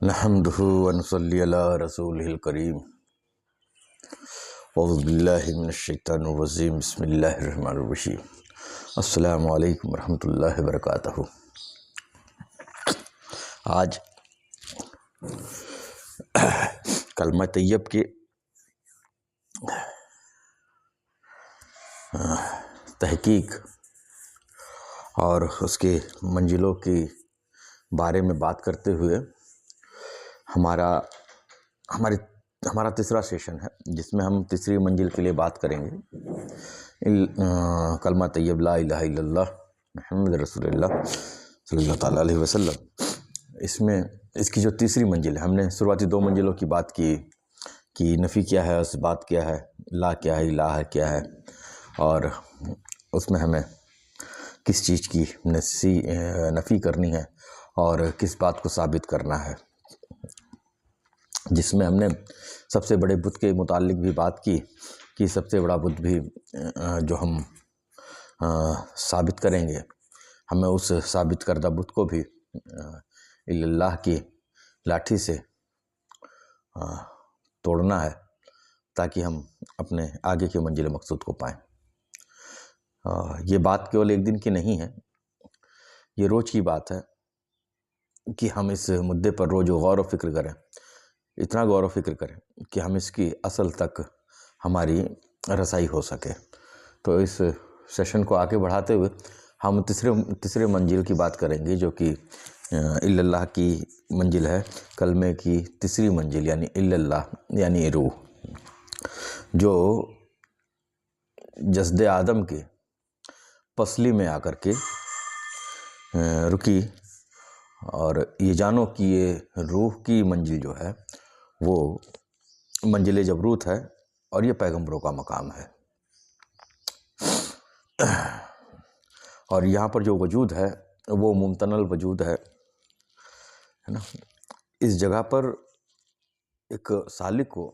नहम्दुहु व नसल्ली अला रसूलिहिल करीम। औज़ु बिल्लाहि मिनश शैतानिर रजीम। बिस्मिल्लाहिर रहमानिर रहीम। अस्सलामु अलैकुम रहमतुल्लाहि व बरकातहू। आज कलमा तैयब के तहकीक और उसके मंजिलों के बारे में बात करते हुए हमारा तीसरा सेशन है, जिसमें हम तीसरी मंजिल के लिए बात करेंगे। कलमा तैयब ला इलाहा इल्लल्लाह मुहम्मद रसूलुल्लाह सल्लल्लाहु ताला अलैहि वसल्लम। इसमें इसकी जो तीसरी मंजिल है, हमने शुरुआती दो मंजिलों की बात की कि नफ़ी क्या है, इस्बात क्या है, ला क्या है, इलाहा क्या है, और उसमें हमें किस चीज़ की नफ़ी करनी है और किस बात को साबित करना है। जिसमें हमने सबसे बड़े बुत के मुतालिक भी बात की कि सबसे बड़ा बुत भी जो हम साबित करेंगे, हमें उस साबित करदा बुत को भी इल्लल्लाह की लाठी से तोड़ना है, ताकि हम अपने आगे के मंजिल मकसूद को पाएं। ये बात केवल एक दिन की नहीं है, ये रोज़ की बात है कि हम इस मुद्दे पर रोज़ गौर व फिक्र करें, इतना गौर व फिक्र करें कि हम इसकी असल तक हमारी रसाई हो सके। तो इस सेशन को आगे बढ़ाते हुए हम तीसरे मंजिल की बात करेंगे, जो कि इल्लल्लाह की मंजिल है, कलमे की तीसरी मंजिल, यानी इल्लल्लाह यानी रूह, जो जस्दे आदम के पसली में आकर के रुकी। और ये जानो कि ये रूह की मंजिल जो है वो मंजिल जबरूत है और ये पैगंबरों का मकाम है। और यहाँ पर जो वजूद है वो मुमतनल वजूद है ना। इस जगह पर एक सालिक को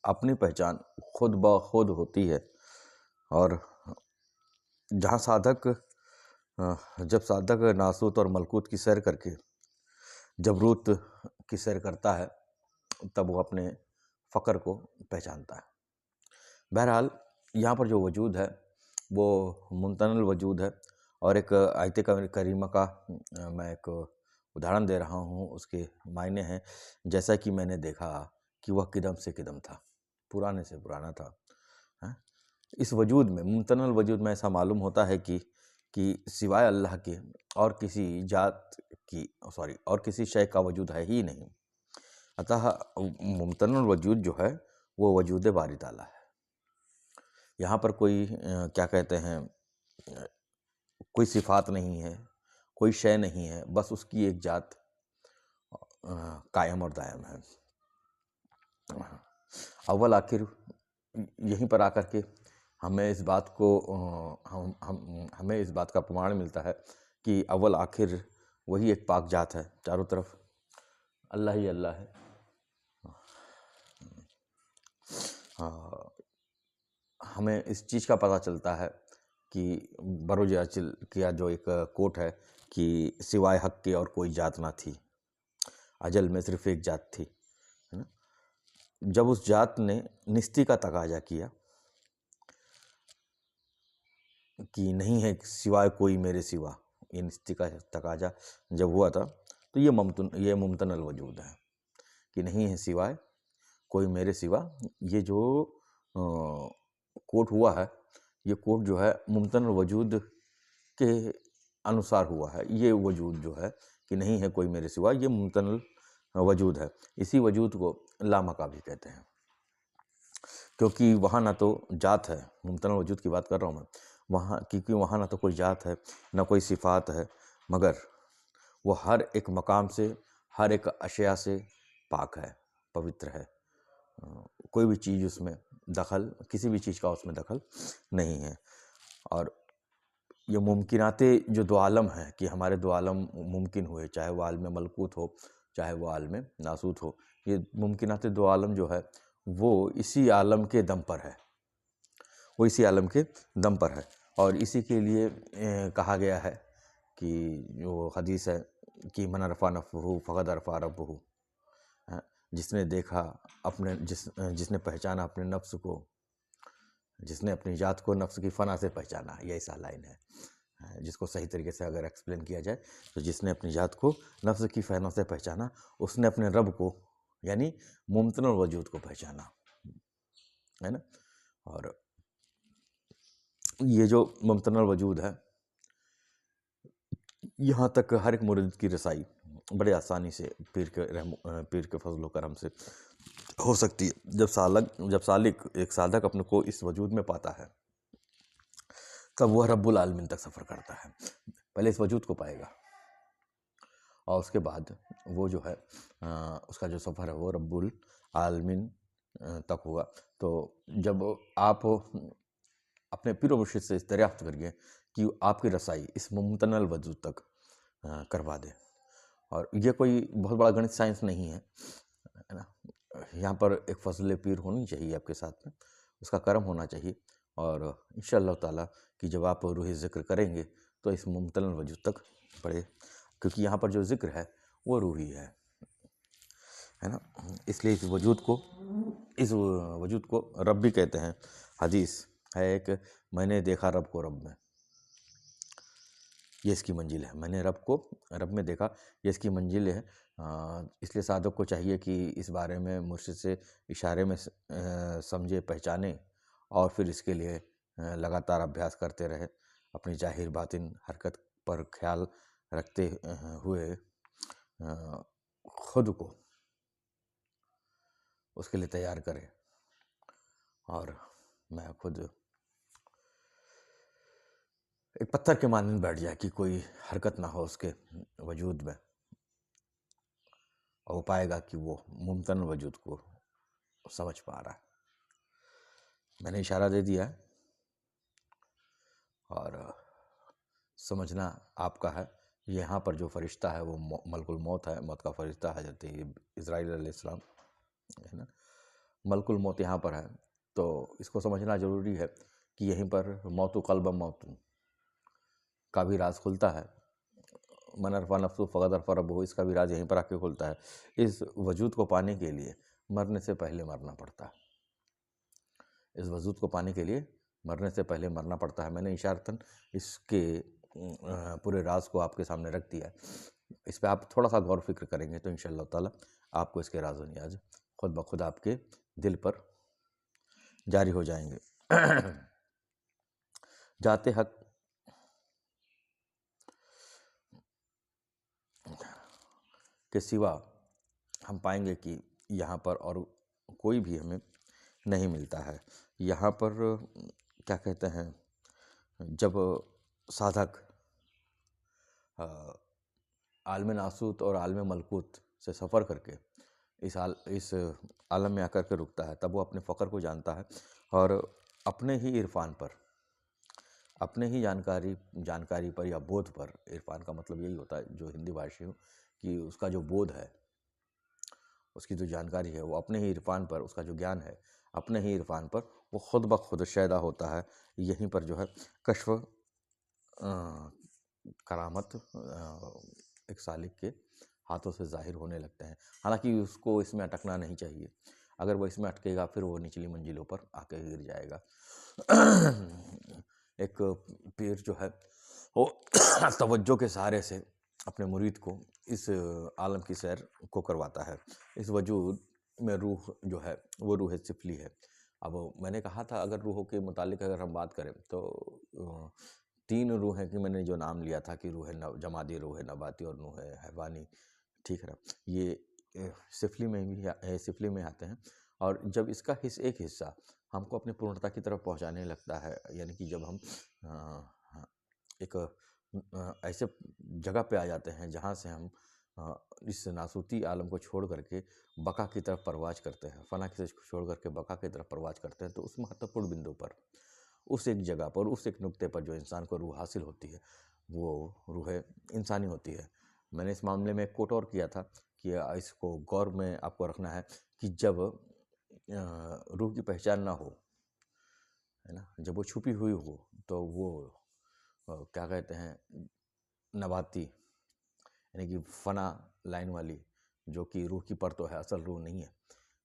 अपनी पहचान खुद ब खुद होती है, और जहाँ जब साधक नासूत और मलकूत की सैर करके जबरूत की सैर करता है, तब वो अपने फ़क्र को पहचानता है। बहरहाल यहाँ पर जो वजूद है वो मुमतनल वजूद है, और एक आयत करीमा का मैं एक उदाहरण दे रहा हूँ। उसके मायने हैं, जैसा कि मैंने देखा कि वह किदम से किदम था, पुराने से पुराना था। इस वजूद में, मुमतनल वजूद में, ऐसा मालूम होता है कि सिवाय अल्लाह के और किसी और किसी शय का वजूद है ही नहीं। अतः मुमतनल वजूद जो है वो वजूद बारी ताला है। यहाँ पर कोई क्या कहते हैं, कोई सिफात नहीं है, कोई शय नहीं है, बस उसकी एक जात कायम और दायम है। अव्वल आखिर यहीं पर आकर के हमें इस बात का प्रमाण मिलता है कि अव्वल आखिर वही एक पाक जात है, चारों तरफ अल्लाह ही अल्लाह है। हमें इस चीज़ का पता चलता है कि बरोज अचल किया जो एक कोट है कि सिवाय हक के और कोई जात ना थी, अजल में सिर्फ एक जात थी, है ना। जब उस जात ने निस्ती का तकाजा किया कि नहीं है सिवाय कोई मेरे सिवा, ये निस्ती का तकाजा जब हुआ था, तो ये मुमतनल वजूद है कि नहीं है सिवाय कोई मेरे सिवा। ये जो कोट हुआ है, ये कोट जो है मुमतनल वजूद के अनुसार हुआ है। ये वजूद जो है कि नहीं है कोई मेरे सिवा, ये मुमतनल वजूद है। इसी वजूद को लामका भी कहते हैं, क्योंकि वहाँ ना तो जात है, मुमतनल वजूद की बात कर रहा हूँ मैं, क्योंकि वहाँ ना तो कोई जात है, ना कोई सिफात है, मगर वो हर एक मकाम से, हर एक अशिया से पाक है, पवित्र है। कोई भी चीज़ उसमें दखल, किसी भी चीज़ का उसमें दखल नहीं है। और ये मुमकिनाते जो दो आलम हैं कि हमारे दो आलम मुमकिन हुए, चाहे वो आलम मलकूत हो, चाहे वो आलम नासूत हो, ये मुमकिनाते दो आलम जो है वो इसी आलम के दम पर है, वो इसी आलम के दम पर है। और इसी के लिए कहा गया है कि जो हदीस है कि मन अरफ़ा नफ़्सहु फ़क़द अरफ़ा रब्बहु, जिसने देखा अपने जिसने पहचाना अपने नफ्स को, जिसने अपनी जात को नफ्स की फना से पहचाना, ये ऐसा लाइन है जिसको सही तरीके से अगर एक्सप्लेन किया जाए तो जिसने अपनी जात को नफ्स की फना से पहचाना, उसने अपने रब को यानी मुमतन वजूद को पहचाना, है ना। और ये जो मुमतन वजूद है, यहाँ तक हर एक मुरीद की रसाई बड़े आसानी से पीर के फजल करम से हो सकती है। जब सालिक एक साधक अपने को इस वजूद में पाता है, तब वह रब्बुल आलमीन तक सफ़र करता है। पहले इस वजूद को पाएगा और उसके बाद वो जो है उसका जो सफ़र है वो रब्बुल आलमीन तक होगा। तो जब आप अपने पीर मुर्शिद से दरियाफ्त करिए कि आपकी रसाई इस मुमतनल वजूद तक करवा दे। और ये कोई बहुत बड़ा गणित साइंस नहीं है ना। यहाँ पर एक फजल पीर होनी चाहिए आपके साथ में, उसका करम होना चाहिए। और इंशाअल्लाह ताला कि जब आप रूही ज़िक्र करेंगे तो इस मुमतनल वजूद तक पढ़े, क्योंकि यहाँ पर जो ज़िक्र है वो रूही है ना। इसलिए इस वजूद को रब भी कहते हैं। हदीस है कि मैंने देखा रब को रब में, ये इसकी मंजिल है। मैंने रब को रब में देखा, ये इसकी मंजिल है। इसलिए साधक को चाहिए कि इस बारे में मुर्शिद से इशारे में समझे, पहचाने और फिर इसके लिए लगातार अभ्यास करते रहे। अपनी जाहिर बातिन हरकत पर ख्याल रखते हुए खुद को उसके लिए तैयार करे। और मैं खुद एक पत्थर के मानंद बैठ जाए कि कोई हरकत ना हो उसके वजूद में, और वो पाएगा कि वो मुमतन वजूद को समझ पा रहा है। मैंने इशारा दे दिया है और समझना आपका है। यहाँ पर जो फरिश्ता है वो मलकुल मौत है, मौत का फरिश्ता हज़रत इज़राइल अलैहिस्सलाम, है ना। मलकुल मौत यहाँ पर है, तो इसको समझना ज़रूरी है कि यहीं पर मौतु क़ल्ब मौतु का भी राज खुलता है। मन अरफ़ा नफ्सु फ़क़द अरफ़ा रब्बहु, इसका भी राज यहीं पर आके खुलता है। इस वजूद को पाने के लिए मरने से पहले मरना पड़ता है। इस वजूद को पाने के लिए मरने से पहले मरना पड़ता है। मैंने इशारतन इसके पूरे राज को आपके सामने रख दिया है। इस पे आप थोड़ा सा गौर फिक्र करेंगे तो इंशाअल्लाह ताला आपको इसके राज़ व नियाज़ खुद ब खुद आपके दिल पर जारी हो जाएंगे। जाते हक के सिवा हम पाएंगे कि यहाँ पर और कोई भी हमें नहीं मिलता है। यहाँ पर क्या कहते हैं, जब साधक आलम नासूत और आलम मलकूत से सफ़र करके इस आलम में आकर के रुकता है, तब वो अपने फ़क्र को जानता है और अपने ही इरफान पर, अपने ही जानकारी पर या बोध पर, इरफान का मतलब यही होता है जो हिंदी भाषी हो कि उसका जो बोध है, उसकी जो जानकारी है वो अपने ही इरफान पर, उसका जो ज्ञान है अपने ही इरफान पर वो खुद ब खुद शैदा होता है। यहीं पर जो है कश्फ करामत एक सालिक के हाथों से ज़ाहिर होने लगते हैं। हालांकि उसको इसमें अटकना नहीं चाहिए। अगर वो इसमें अटकेगा फिर वो निचली मंजिलों पर आके गिर जाएगा। एक पीर जो है वो तवज्जो के सहारे से अपने मुरीद को इस आलम की सैर को करवाता है। इस वजूद में रूह जो है वो रूह सिफली है। अब मैंने कहा था अगर रूहों के मुतालिक अगर हम बात करें तो 3 रूहें की मैंने जो नाम लिया था कि रूह जमादी, रूह नबाती और रूह हैवानी, ठीक है ना। ये सिफली में भी सिफली में आते हैं। और जब इसका एक हिस्सा हमको अपनी पूर्णता की तरफ पहुंचाने लगता है, यानी कि जब हम एक ऐसे जगह पे आ जाते हैं जहाँ से हम इस नासूती आलम को छोड़ करके बका की तरफ परवाज करते हैं, फ़ना की छोड़ करके बका की तरफ परवाज करते हैं, तो उस महत्वपूर्ण बिंदु पर, उस एक जगह पर, उस एक नुक्ते पर जो इंसान को रूह हासिल होती है वो रूह इंसानी होती है। मैंने इस मामले में एक कोट और किया था कि इसको गौर में आपको रखना है कि जब रूह की पहचान ना हो, है ना, जब वो छुपी हुई हो तो वो क्या कहते हैं, नबाती यानी कि फ़ना लाइन वाली जो कि रूह की परत है, असल रूह नहीं है।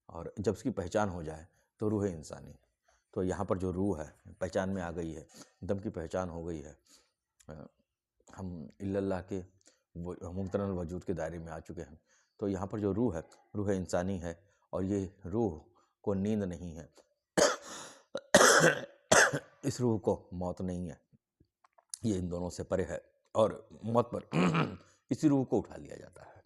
और जब उसकी पहचान हो जाए तो रूह इंसानी। तो यहाँ पर जो रूह है पहचान में आ गई है, दम की पहचान हो गई है, हम इल्लल्लाह के वो मुमतनल वजूद के दायरे में आ चुके हैं। तो यहाँ पर जो रूह इंसानी है, और ये रूह को नींद नहीं है। इस रूह को मौत नहीं है, ये इन दोनों से परे है। और मौत पर इसी रूह को उठा लिया जाता है,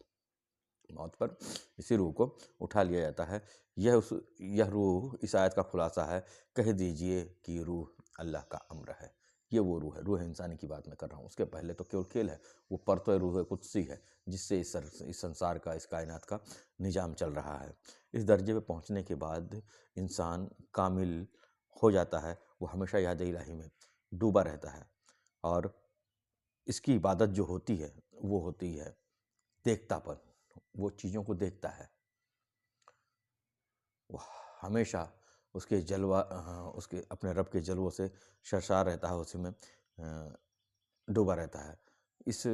मौत पर इसी रूह को उठा लिया जाता है। यह रूह इस आयत का खुलासा है, कह दीजिए कि रूह अल्लाह का अम्र है। ये वो रूह इंसानी की बात मैं कर रहा हूँ। उसके पहले तो केवल खेल है, वो परतो रूह कुदसी है, जिससे इस संसार का, इस कायनात का निजाम चल रहा है। इस दर्जे पे पहुँचने के बाद इंसान कामिल हो जाता है, वो हमेशा याद इलाही में डूबा रहता है। और इसकी इबादत जो होती है वो होती है देखतापन। वो चीज़ों को देखता है, वो हमेशा उसके अपने रब के जलवों से सरशार रहता है, उसी में डूबा रहता है। इस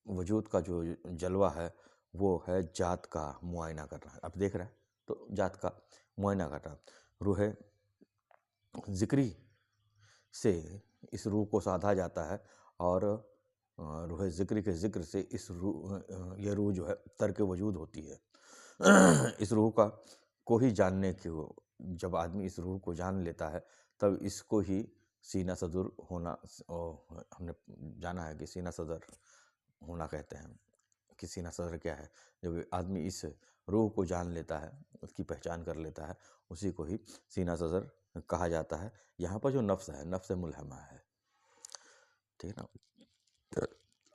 वजूद का जो जलवा है वो है जात का मुआयना करना। अब देख रहा है तो जात का मुआयना करना। रूह ज़िक्री से इस रूह को साधा जाता है, और रूह ज़िक्र के ज़िक्र से यह रूह जो है तर्क वजूद होती है। इस रूह को ही जानने की जब आदमी इस रूह को जान लेता है, तब इसको ही सीना सदर होना, हमने जाना है कि सीना सदर होना कहते हैं। कि सीना सदर क्या है? जब आदमी इस रूह को जान लेता है, उसकी पहचान कर लेता है, उसी को ही सीना सदर कहा जाता है। यहाँ पर जो नफ्स है, नफ्स मुल्हमा है, ठीक है ना। तो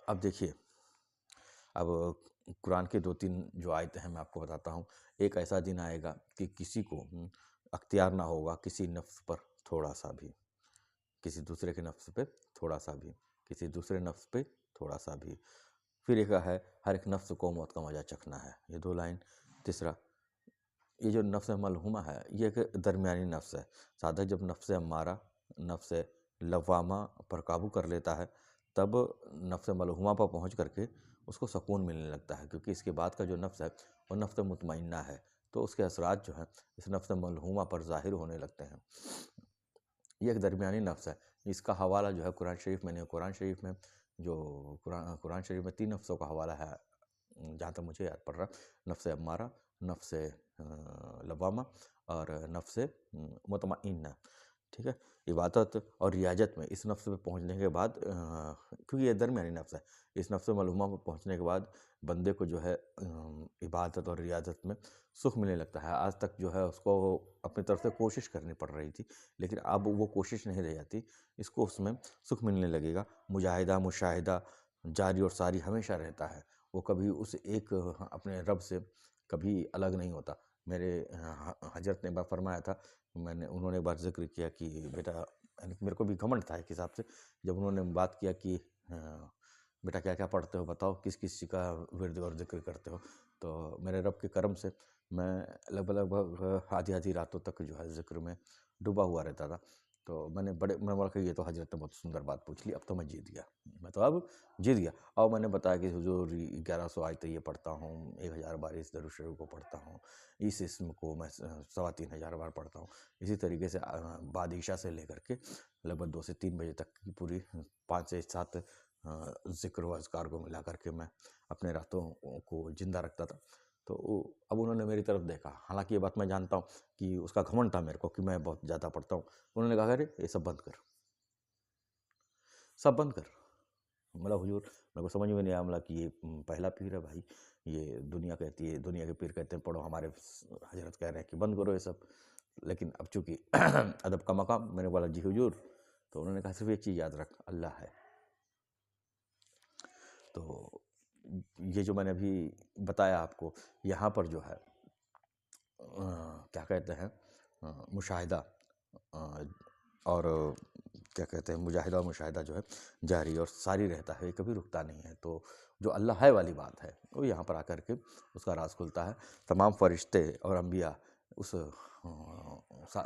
अब देखिए, अब कुरान के 2-3 जो आयतें हैं मैं आपको बताता हूँ। एक ऐसा दिन आएगा कि किसी को अख्तियार ना होगा किसी नफ्स पर थोड़ा सा भी, किसी दूसरे के नफ्स पे थोड़ा सा भी, किसी दूसरे नफ्स पे थोड़ा सा भी। फिर एक है, हर एक नफ्स को मौत का मजा चखना है। ये 2 लाइन। तीसरा, ये जो नफ्स मलहुमा है, ये एक दरमियानी नफ्स है। साधक जब नफ्स अम्मारा, नफ्स लवामा पर काबू कर लेता है, तब नफ्स मलहुमा पर पहुंच करके उसको सुकून मिलने लगता है, क्योंकि इसके बाद का जो नफ्स है वो नफ्स मुतमइन्ना है। तो उसके असरात जो हैं इस नफ्स मलहुमा पर ज़ाहिर होने लगते हैं। ये एक दरमियानी नफ्स है। इसका हवाला जो है कुरान शरीफ में नहीं। कुरान शरीफ में जो कुरान शरीफ में 3 नफ्सों का हवाला है, जहाँ तक मुझे याद पड़ रहा। नफ्स अम्मारा, नफ्स लवामा और नफ्स मुतमइन्ना, ठीक है। इबादत और रियाजत में इस नफ्स पे पहुँचने के बाद, क्योंकि ये दरमियानी नफ्स है, इस नफ्स मलहुमा पर पहुँचने के बाद बंदे को जो है इबादत और रियाजत में सुख मिलने लगता है। आज तक जो है उसको अपनी तरफ से कोशिश करनी पड़ रही थी, लेकिन अब वो कोशिश नहीं रह जाती, इसको उसमें सुख मिलने लगेगा। मुजाहिदा मुशाहिदा जारी और सारी हमेशा रहता है। वो कभी उस एक अपने रब से कभी अलग नहीं होता। मेरे हज़रत ने एक बार फरमाया था, उन्होंने एक बार ज़िक्र किया कि बेटा, यानी कि मेरे को भी घमंड था एक हिसाब से, जब उन्होंने बात किया कि बेटा क्या-क्या पढ़ते हो बताओ, किस-किस चीज़ का विर्द और ज़िक्र करते हो? तो मेरे रब के करम से मैं लगभग आधी-आधी रातों तक जो है ज़िक्र में डूबा हुआ रहता था। तो मैंने बोला कि ये तो हज़रत ने बहुत सुंदर बात पूछ ली, अब तो मैं जीत गया। मैं तो अब जीत गया। और मैंने बताया कि हुज़ूर 1100 आयतें ये पढ़ता हूँ, 1000 बार इस दरूद शरीफ को पढ़ता हूँ, इस इस्म को मैं 3500 बार पढ़ता हूँ। इसी तरीके से बाद ईशा से लेकर के लगभग 2 से 3 बजे तक की पूरी 5 से 7 ज़िक्र व अज़कार को मिला कर के मैं अपने रातों को ज़िंदा रखता था। तो अब उन्होंने मेरी तरफ देखा, हालाँकि ये बात मैं जानता हूँ कि उसका घमंड था मेरे को कि मैं बहुत ज़्यादा पढ़ता हूँ। उन्होंने कहा, "अरे! ये सब बंद कर, सब बंद कर।" बोला, "हुज़ूर, मेरे को समझ में नहीं आया।" बोला कि ये पहला पीर है भाई, ये दुनिया कहती है, दुनिया के पीर कहते हैं पढ़ो, हमारे हज़रत कह रहे हैं कि बंद करो ये सब। लेकिन अब चूँकि अदब का मकाम, मैंने बोला, "जी हुज़ूर।" तो उन्होंने कहा, "सिर्फ़ एक चीज़ याद रख, अल्लाह है।" तो ये जो मैंने अभी बताया आपको, यहाँ पर जो है क्या कहते हैं, मुशाहिदा और क्या कहते हैं, मुजाहिदा और मुशाहिदा जो है जारी और सारी रहता है, ये कभी रुकता नहीं है। तो जो अल्लाह है वाली बात है, वो यहाँ पर आकर के उसका राज खुलता है। तमाम फरिश्ते और अंबिया उस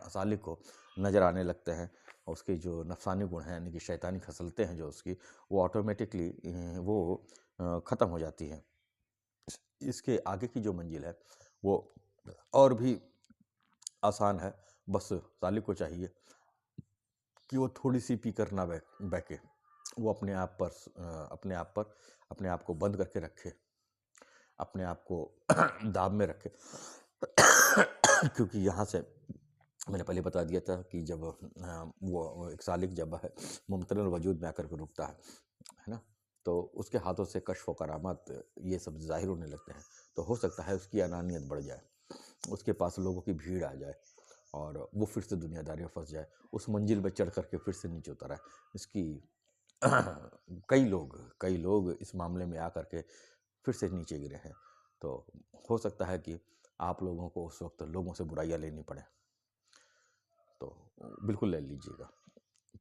सालिक को नज़र आने लगते हैं, और उसके जो नफसानी गुण हैं, यानी कि शैतानी खसलतें हैं जो उसकी, वो ऑटोमेटिकली वो ख़त्म हो जाती हैं। इसके आगे की जो मंजिल है वो और भी आसान है। बस सालिक को चाहिए कि वो थोड़ी सी पी कर ना बहके, वो अपने आप को बंद करके रखे, अपने आप को दाब में रखे। क्योंकि यहाँ से मैंने पहले बता दिया था कि जब वो एक सालिक जब है मुमतनल वजूद में आकर के रुकता है ना, तो उसके हाथों से कश्फ व करामात ये सब ज़ाहिर होने लगते हैं। तो हो सकता है उसकी अनानियत बढ़ जाए, उसके पास लोगों की भीड़ आ जाए और वो फिर से दुनियादारी में फंस जाए, उस मंजिल में चढ़ करके फिर से नीचे उतर आए। इसकी कई लोग इस मामले में आकर के फिर से नीचे गिरे हैं। तो हो सकता है कि आप लोगों को उस वक्त लोगों से बुराइयां लेनी पड़े, तो बिल्कुल ले लीजिएगा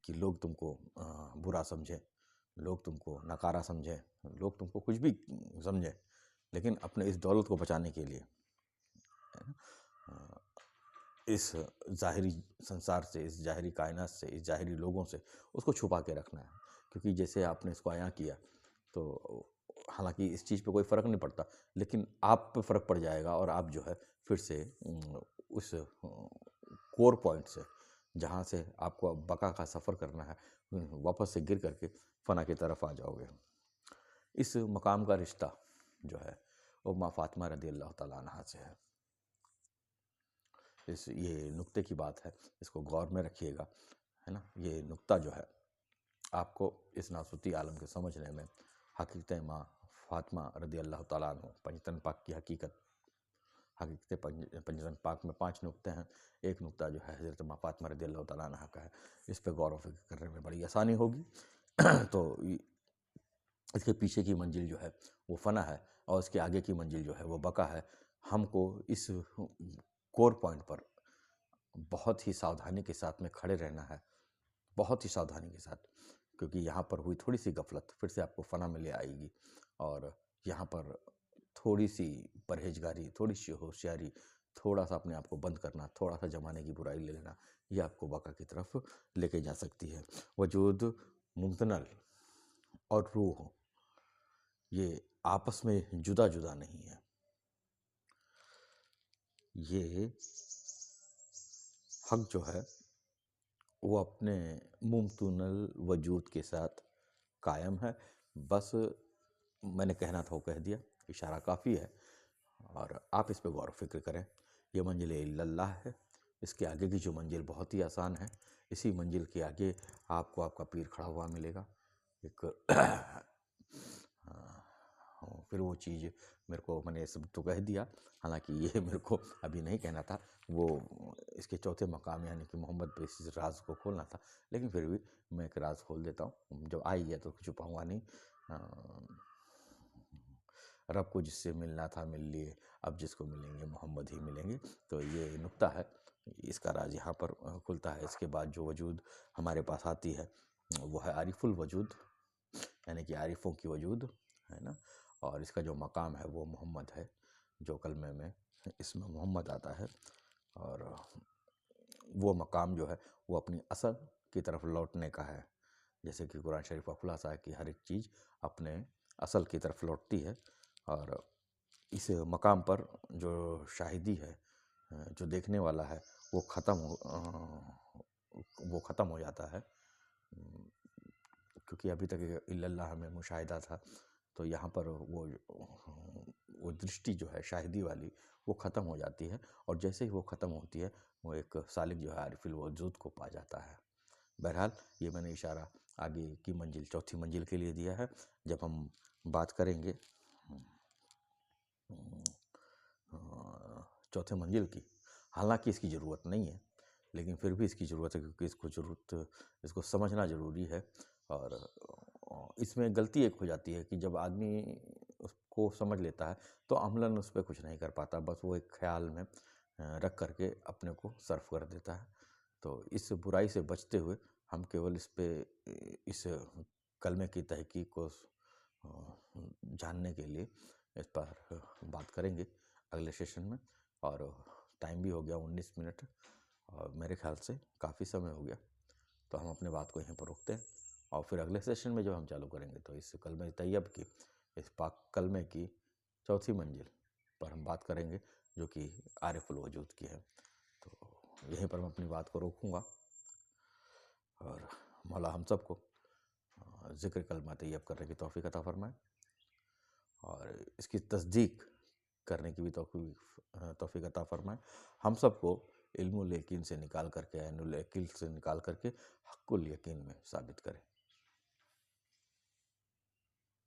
कि लोग तुमको बुरा समझें, लोग तुमको नकारा समझें, लोग तुमको कुछ भी समझें, लेकिन अपने इस दौलत को बचाने के लिए, है ना, इस ज़ाहिरी संसार से, इस ज़ाहिरी कायनात से, इस ज़ाहिरी लोगों से उसको छुपा के रखना है। क्योंकि जैसे आपने इसको आया किया, तो हालांकि इस चीज़ पे कोई फ़र्क नहीं पड़ता, लेकिन आप पे फ़र्क पड़ जाएगा और आप जो है फिर से उस कोर पॉइंट से, जहाँ से आपको बका का सफ़र करना है, वापस से गिर करके फ़ना की तरफ आ जाओगे। इस मकाम का रिश्ता जो है वो माँ फ़ातिमा रज़ी अल्लाह तआला अन्हा से है। ये नुक्ते की बात है, इसको गौर में रखिएगा, है ना। ये नुक्ता जो है आपको इस नासुती आलम के समझने में हकीकत माँ फ़ातिमा रज़ी अल्लाह तआला अन्हा पंजतन पाक की हकीकत पंजतन पाक में 5 नुक्ते हैं। एक नुक्ता जो है हज़रत माँ फ़ातिमा रज़ी अल्लाह तआला अन्हा का है, इस पे गौर व फ़िक्र करने में बड़ी आसानी होगी। तो इसके पीछे की मंजिल जो है वो फ़ना है और इसके आगे की मंजिल जो है वो बका है। हमको इस कोर पॉइंट पर बहुत ही सावधानी के साथ में खड़े रहना है, बहुत ही सावधानी के साथ, क्योंकि यहाँ पर हुई थोड़ी सी गफलत फिर से आपको फ़ना में ले आएगी। और यहाँ पर थोड़ी सी परहेजगारी, थोड़ी सी होशियारी, थोड़ा सा अपने आप को बंद करना, थोड़ा सा ज़माने की बुराई ले लेना, ये आपको बका की तरफ लेके जा सकती है। वजूद, मुमतनल और रूह, ये आपस में जुदा जुदा नहीं है, ये हक जो है वो अपने मुमतनल वजूद के साथ कायम है। बस मैंने कहना था वो कह दिया, इशारा काफ़ी है और आप इस पे गौर फ़िक्र करें। ये मंजिल इल्लल्लाह है, इसके आगे की जो मंजिल बहुत ही आसान है। इसी मंजिल के आगे आपको आपका पीर खड़ा हुआ मिलेगा। एक फिर वो चीज़ मेरे को, मैंने सब तो कह दिया, हालांकि ये मेरे को अभी नहीं कहना था, वो इसके चौथे मकाम यानी कि मोहम्मद पे इस राज को खोलना था, लेकिन फिर भी मैं एक राज खोल देता हूँ। जब आ ही गया तो छुपाऊंगा नहीं। रब को जिससे मिलना था मिल लिए, अब जिसको मिलेंगे मोहम्मद ही मिलेंगे। तो ये नुक्ता है, इसका राज यहाँ पर खुलता है। इसके बाद जो वजूद हमारे पास आती है वो है आरिफुल वजूद, यानी कि आरिफों की वजूद, है ना। और इसका जो मकाम है वो मोहम्मद है, जो कलमे में इसमें मोहम्मद आता है। और वो मकाम जो है वो अपनी असल की तरफ लौटने का है। जैसे कि कुरान शरीफ का खुलासा है कि हर एक चीज़ अपने असल की तरफ लौटती है। और इस मकाम पर जो शाहिदी है, जो देखने वाला है, वो ख़त्म हो जाता है। क्योंकि अभी तक इल्लल्लाह में मुशाहिदा था, तो यहाँ पर वो दृष्टि जो है शाहिदी वाली, वो ख़त्म हो जाती है। और जैसे ही वो ख़त्म होती है, वो एक सालिक जो है आरिफुल वजूद को पा जाता है। बहरहाल ये मैंने इशारा आगे की मंजिल, चौथी मंजिल के लिए दिया है। जब हम बात करेंगे चौथे मंजिल की, हालांकि इसकी ज़रूरत नहीं है, लेकिन फिर भी इसकी ज़रूरत है, क्योंकि इसको समझना ज़रूरी है। और इसमें गलती एक हो जाती है कि जब आदमी उसको समझ लेता है तो अमलन उस पर कुछ नहीं कर पाता, बस वो एक ख्याल में रख करके अपने को सर्फ कर देता है। तो इस बुराई से बचते हुए हम केवल इस कलमे की तहकीक को जानने के लिए इस पर बात करेंगे अगले सेशन में। और टाइम भी हो गया 19 मिनट, और मेरे ख्याल से काफ़ी समय हो गया, तो हम अपने बात को यहीं पर रोकते हैं। और फिर अगले सेशन में जब हम चालू करेंगे तो इस कलमे तैयब की, इस पाक कलमे की चौथी मंजिल पर हम बात करेंगे जो कि आरिफुल वजूद की है। तो यहीं पर मैं अपनी बात को रोकूंगा और मौला हम सबको ज़िक्र कलमा तैयब करने की तौफ़ीक अता फ़रमाए और इसकी तस्दीक करने की भी तौफ़ीक अता फ़रमाए। हम सबको इल्मुल यकीन से निकाल करके ऐनुल यकीन से निकाल करके हक़्क़ुल यकीन में साबित करें।